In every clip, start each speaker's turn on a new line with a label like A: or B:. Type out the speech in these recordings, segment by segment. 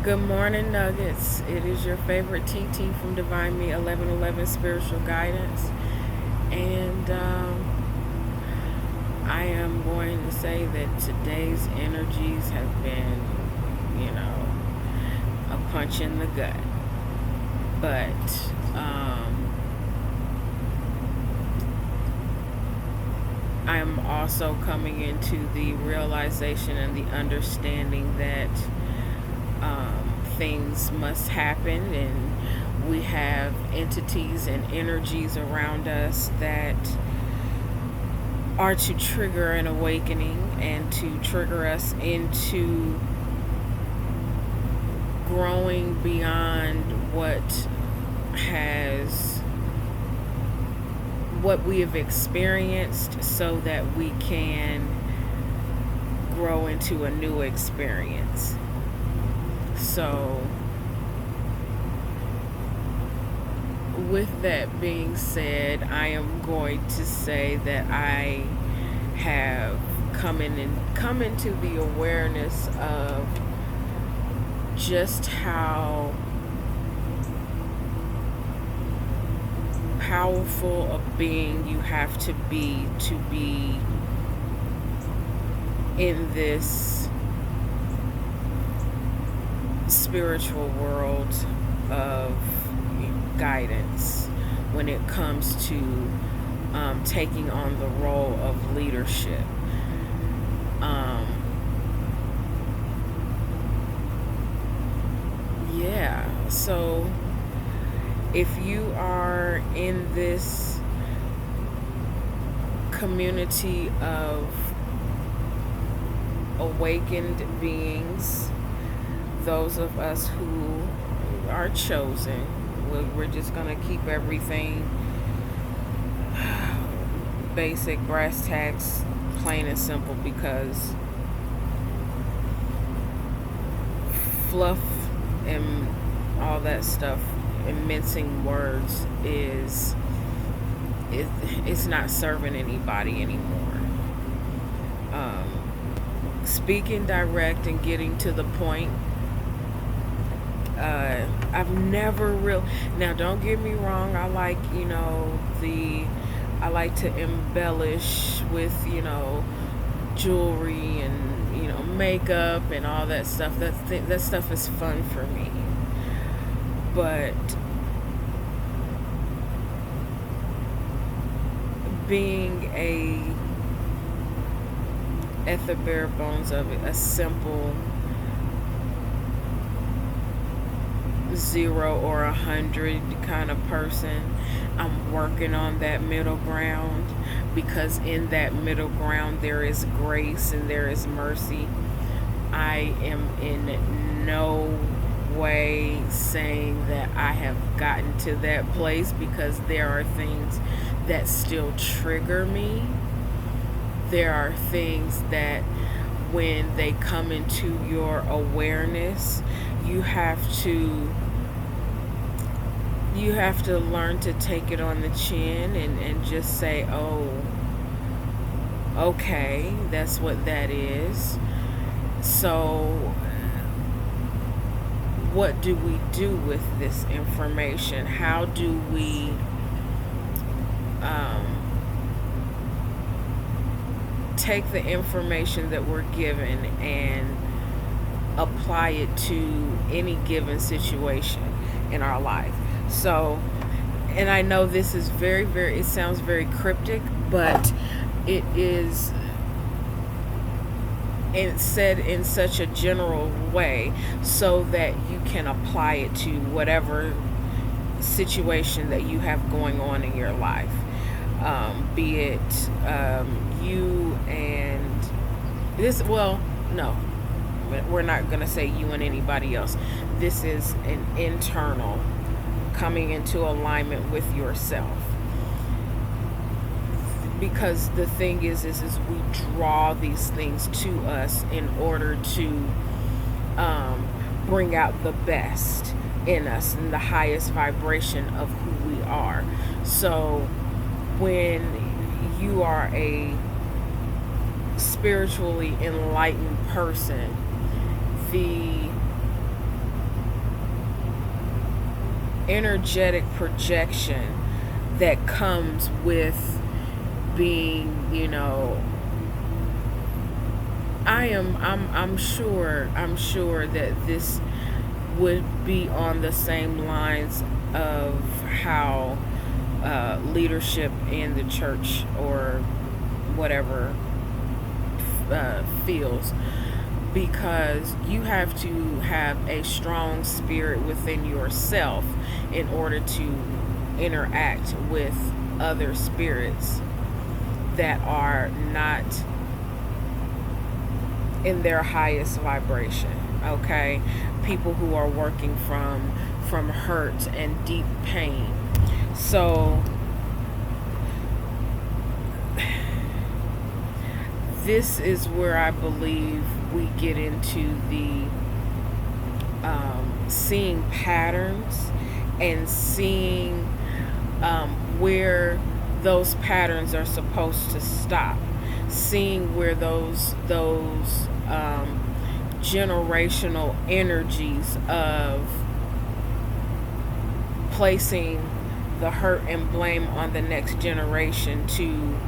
A: Good morning, Nuggets. It is your favorite TT from Divine Me 1111 Spiritual Guidance. And I am going to say that today's energies have been, you know, a punch in the gut. But I am also coming into the realization and the understanding that things must happen, and we have entities and energies around us that are to trigger an awakening and to trigger us into growing beyond what we have experienced, so that we can grow into a new experience. So, with that being said, I am going to say that I have come into the awareness of just how powerful a being you have to be in this spiritual world of guidance when it comes to taking on the role of leadership. So if you are in this community of awakened beings, those of us who are chosen, we're just going to keep everything basic, brass tacks, plain and simple, because fluff and all that stuff and mincing words it's not serving anybody anymore. Speaking direct and getting to the point. I've never now don't get me wrong, I like I like to embellish with jewelry and makeup and all that stuff. That stuff is fun for me. But being at the bare bones of it, a simple 0 or 100 kind of person, I'm working on that middle ground, because in that middle ground there is grace and there is mercy. I am in no way saying that I have gotten to that place, because there are things that still trigger me. There are things that when they come into your awareness, you have to learn to take it on the chin and just say, oh, okay, that's what that is. So what do we do with this information? How do we take the information that we're given and apply it to any given situation in our life? So, and I know this is it sounds very cryptic, but it is, and said in such a general way so that you can apply it to whatever situation that you have going on in your life. Be it you and this, well, no, we're not going to say you and anybody else. This is an internal coming into alignment with yourself. Because the thing is we draw these things to us in order to bring out the best in us and the highest vibration of who we are. So when you are a spiritually enlightened person, the energetic projection that comes with being, I'm sure that this would be on the same lines of how leadership in the church or whatever feels, because you have to have a strong spirit within yourself in order to interact with other spirits that are not in their highest vibration. Okay, people who are working from hurt and deep pain. So this is where I believe we get into the seeing patterns and seeing where those patterns are supposed to stop, seeing where those generational energies of placing the hurt and blame on the next generation to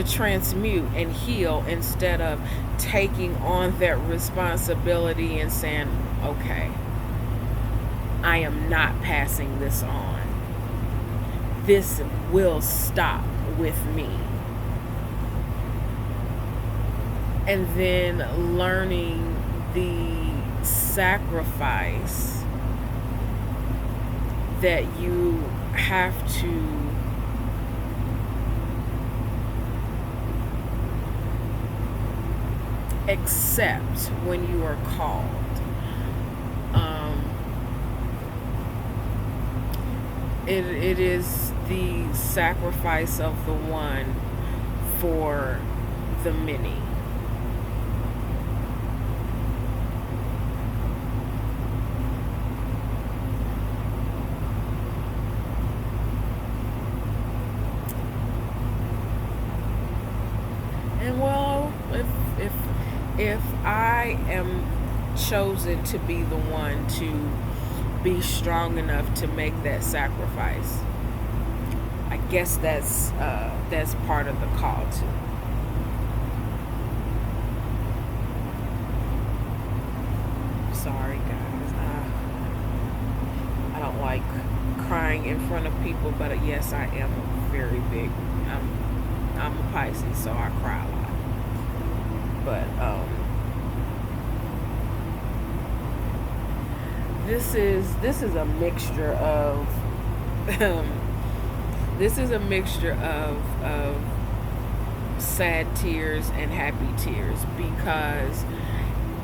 A: transmute and heal, instead of taking on that responsibility and saying, okay, I am not passing this on. This will stop with me. And then learning the sacrifice that you have to accept when you are called. It is the sacrifice of the one for the many. And well, if I am chosen to be the one to be strong enough to make that sacrifice, I guess that's part of the call too. Sorry, guys. I don't like crying in front of people, but yes, I am very big. I'm a Pisces, so I cry a lot. But this is a mixture of this is a mixture of sad tears and happy tears, because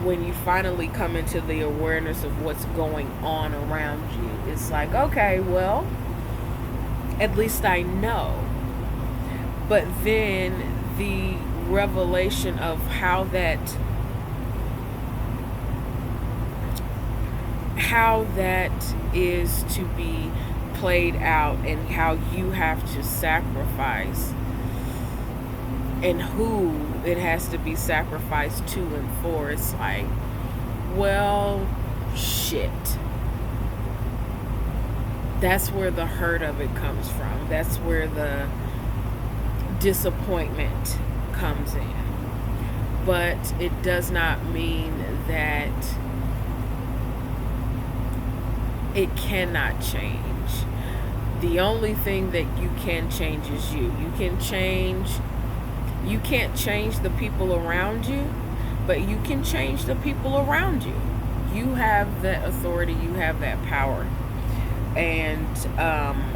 A: when you finally come into the awareness of what's going on around you, it's like, okay, well, at least I know. But then the revelation of how that is to be played out, and how you have to sacrifice, and who it has to be sacrificed to and for. It's like, well, shit. That's where the hurt of it comes from. That's where the disappointment comes in. But it does not mean that it cannot change. The only thing that you can change is you. You can't change the people around you, but you can change the people around you. You have that authority, you have that power. And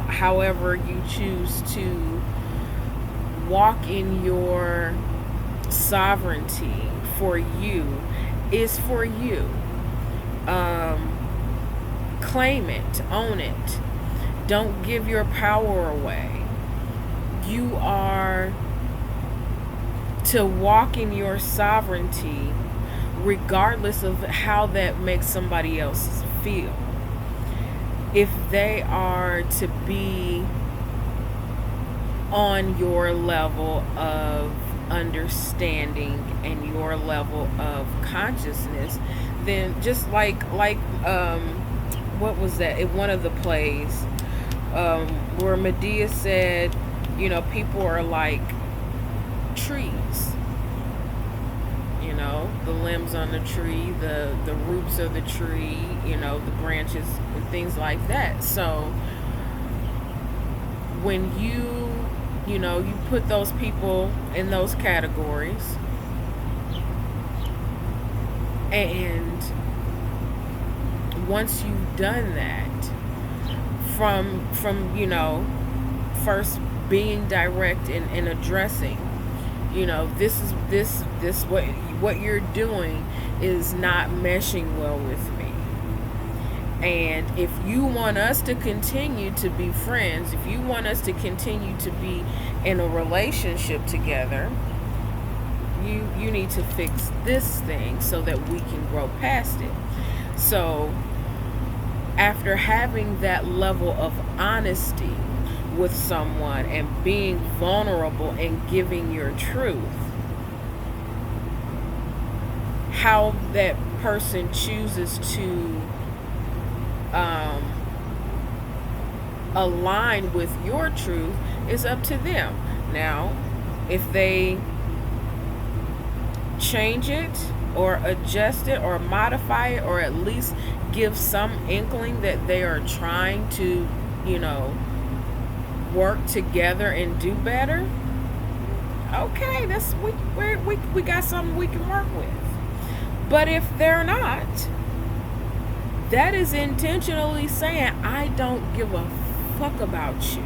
A: however you choose to walk in your sovereignty for you is for you. Claim it, own it. Don't give your power away. You are to walk in your sovereignty regardless of how that makes somebody else feel. If they are to be on your level of understanding and your level of consciousness, then just like what was that in one of the plays, where Medea said, people are like trees, the limbs on the tree, the roots of the tree, the branches and things like that. So when you put those people in those categories, and once you've done that, from first being direct and addressing, this is this what you're doing is not meshing well with me. And if you want us to continue to be friends, if you want us to continue to be in a relationship together, you need to fix this thing so that we can grow past it. So after having that level of honesty with someone and being vulnerable and giving your truth, how that person chooses to align with your truth is up to them. Now, if they change it or adjust it or modify it, or at least give some inkling that they are trying to, work together and do better, okay, that's we got something we can work with. But if they're not, that is intentionally saying, I don't give a fuck about you.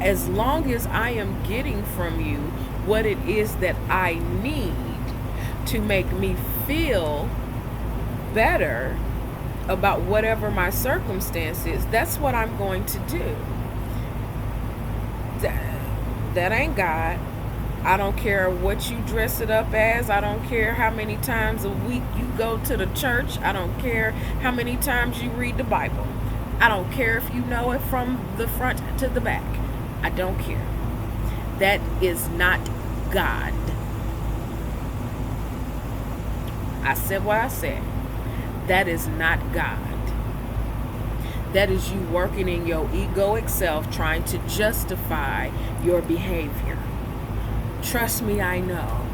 A: As long as I am getting from you what it is that I need to make me feel better about whatever my circumstance is, that's what I'm going to do. That ain't God. I don't care what you dress it up as. I don't care how many times a week you go to the church. I don't care how many times you read the Bible. I don't care if you know it from the front to the back. I don't care. That is not God. I said what I said. That is not God. That is you working in your egoic self, trying to justify your behavior. Trust me, I know.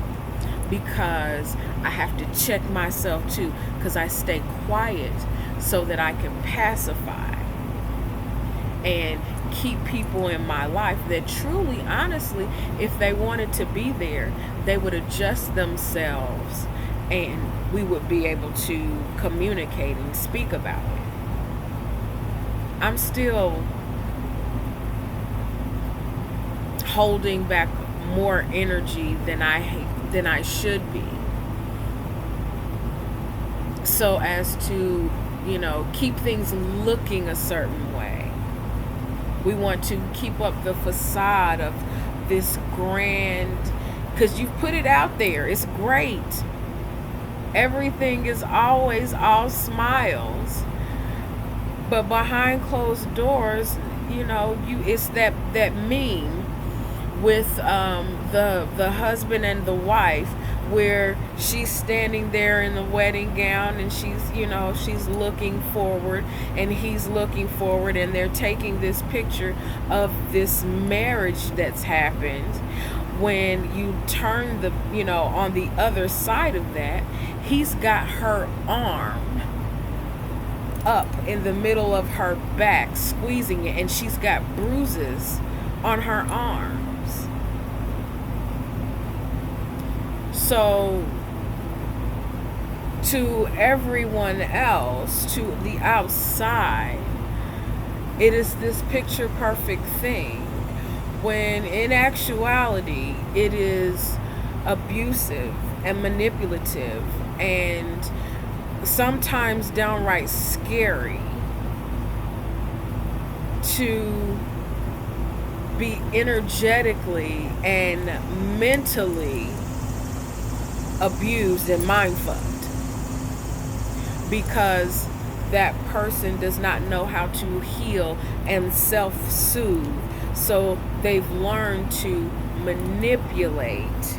A: Because I have to check myself too. Because I stay quiet so that I can pacify and keep people in my life that truly, honestly, if they wanted to be there, they would adjust themselves and we would be able to communicate and speak about it. I'm still holding back more energy than I should be, so as to keep things looking a certain way. We want to keep up the facade of this grand, because you've put it out there. It's great. Everything is always all smiles. But behind closed doors, it's that meme with the husband and the wife, where she's standing there in the wedding gown and she's looking forward and he's looking forward, and they're taking this picture of this marriage that's happened. When you turn on the other side of that, he's got her arm up in the middle of her back, squeezing it, and she's got bruises on her arms. So to everyone else, to the outside, it is this picture perfect thing, when in actuality it is abusive and manipulative and sometimes downright scary to be energetically and mentally abused and mind fucked, because that person does not know how to heal and self-soothe So they've learned to manipulate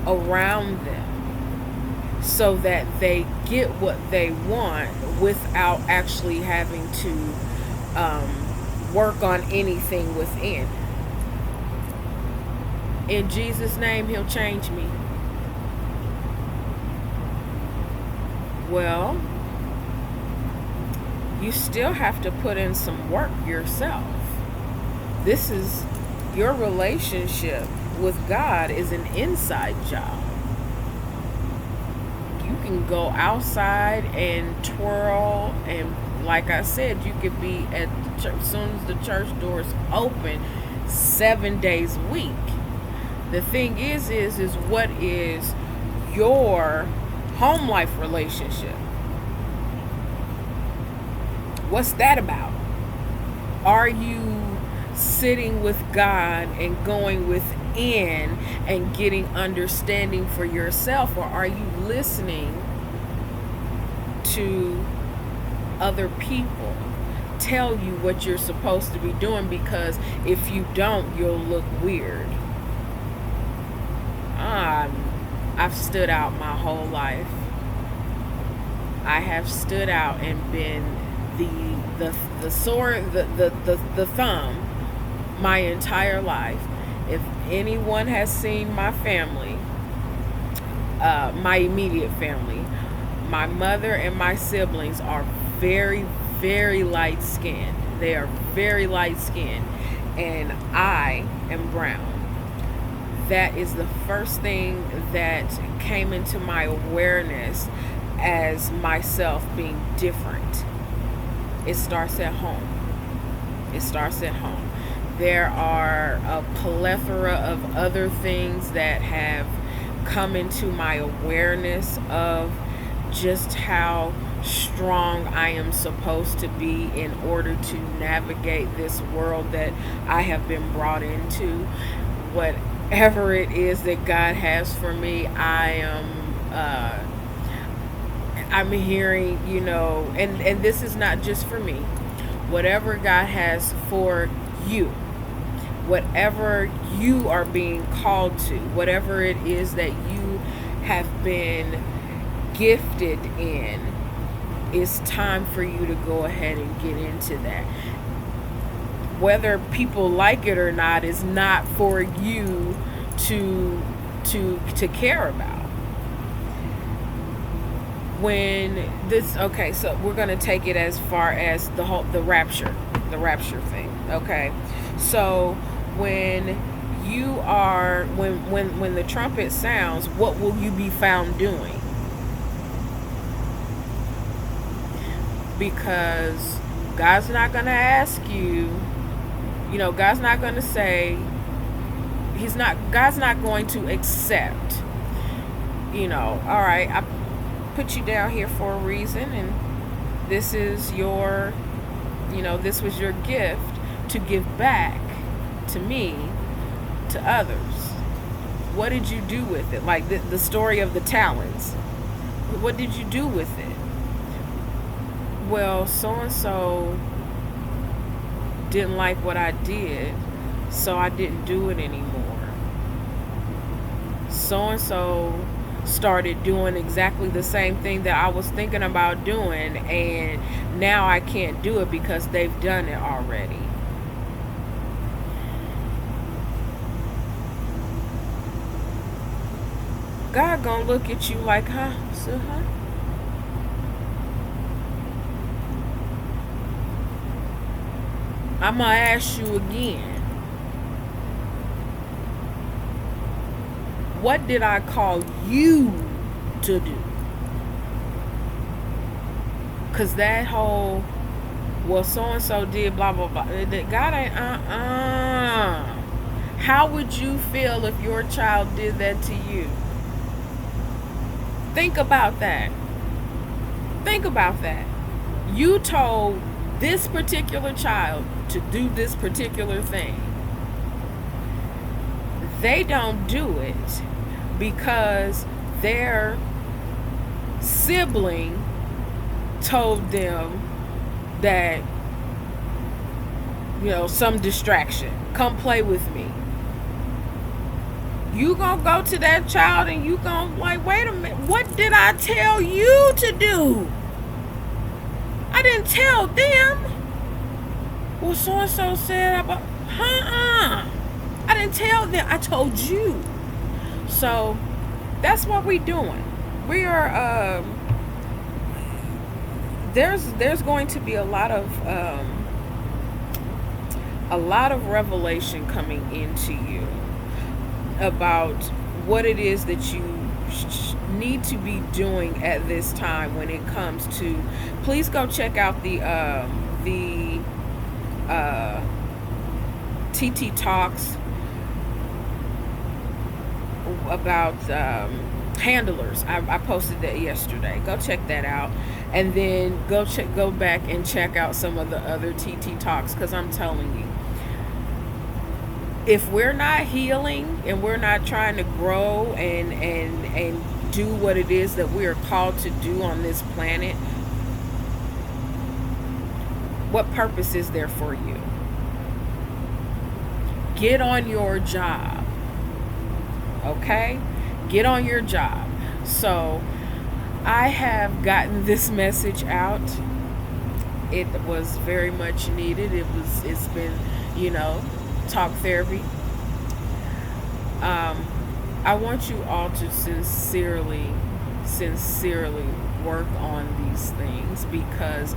A: around them so that they get what they want without actually having to work on anything within. In Jesus' name, He'll change me. Well, you still have to put in some work yourself. This is your relationship with God is an inside job. You can go outside and twirl, and like I said, you could be at the church as soon as the church doors open 7 days a week. The thing is what is your home life relationship? What's that about? Are you sitting with God and going within and getting understanding for yourself, or are you listening to other people tell you what you're supposed to be doing? Because if you don't, you'll look weird. I've stood out my whole life. I have stood out and been the sword, the thumb my entire life. If anyone has seen my family, my immediate family, my mother and my siblings are very, very light skinned. They are very light skinned, and I am brown. That is the first thing that came into my awareness as myself being different. It starts at home. It starts at home. There are a plethora of other things that have come into my awareness of just how strong I am supposed to be in order to navigate this world that I have been brought into. Whatever it is that God has for me, I'm hearing, and this is not just for me. Whatever God has for you, whatever you are being called to, whatever it is that you have been gifted in, it's time for you to go ahead and get into that. Whether people like it or not is not for you to care about. So we're going to take it as far as the rapture thing. Okay. So when the trumpet sounds, what will you be found doing? Because God's not going to ask you, God's not going to say, God's not going to accept, all right, I put you down here for a reason, and this is this was your gift to give back to me, to others. What did you do with it? Like the story of the talents. What did you do with it? Well, so-and-so didn't like what I did, so I didn't do it anymore. So-and-so started doing exactly the same thing that I was thinking about doing, and now I can't do it because they've done it already. God gonna look at you like, huh? So, huh? I'm gonna ask you again. What did I call you to do? Because that whole, well, so-and-so did blah, blah, blah. God ain't, How would you feel if your child did that to you? Think about that. Think about that. You told this particular child to do this particular thing. They don't do it because their sibling told them that some distraction. Come play with me. You gonna go to that child and you gonna like, wait a minute, what did I tell you to do? I didn't tell them. Well, so and so said about, I didn't tell them. I told you. So that's what we're doing. We are. There's going to be a lot of revelation coming into you about what it is that you need to be doing at this time when it comes to. Please go check out the TT Talks about handlers. I posted that yesterday. Go check that out, and then go back and check out some of the other TT Talks, because I'm telling you, if we're not healing and we're not trying to grow and do what it is that we are called to do on this planet, what purpose is there for you? Get on your job. Okay? Get on your job. So I have gotten this message out. It was very much needed. It's been, talk therapy. I want you all to sincerely work on these things, because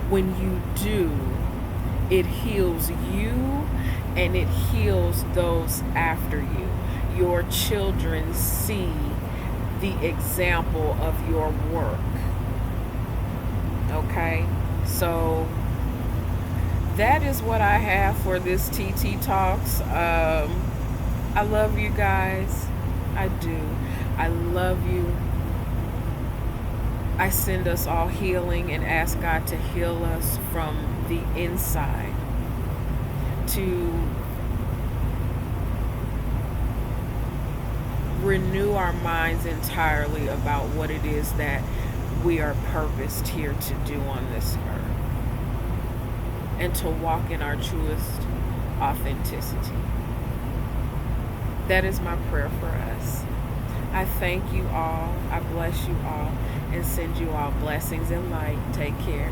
A: when you do, it heals you and it heals those after you. Your children see the example of your work. Okay? So that is what I have for this TT Talks. I love you guys. I do. I love you. I send us all healing and ask God to heal us from the inside, to renew our minds entirely about what it is that we are purposed here to do on this earth, and to walk in our truest authenticity. That is my prayer for us. I thank you all. I bless you all and send you all blessings and light. Take care.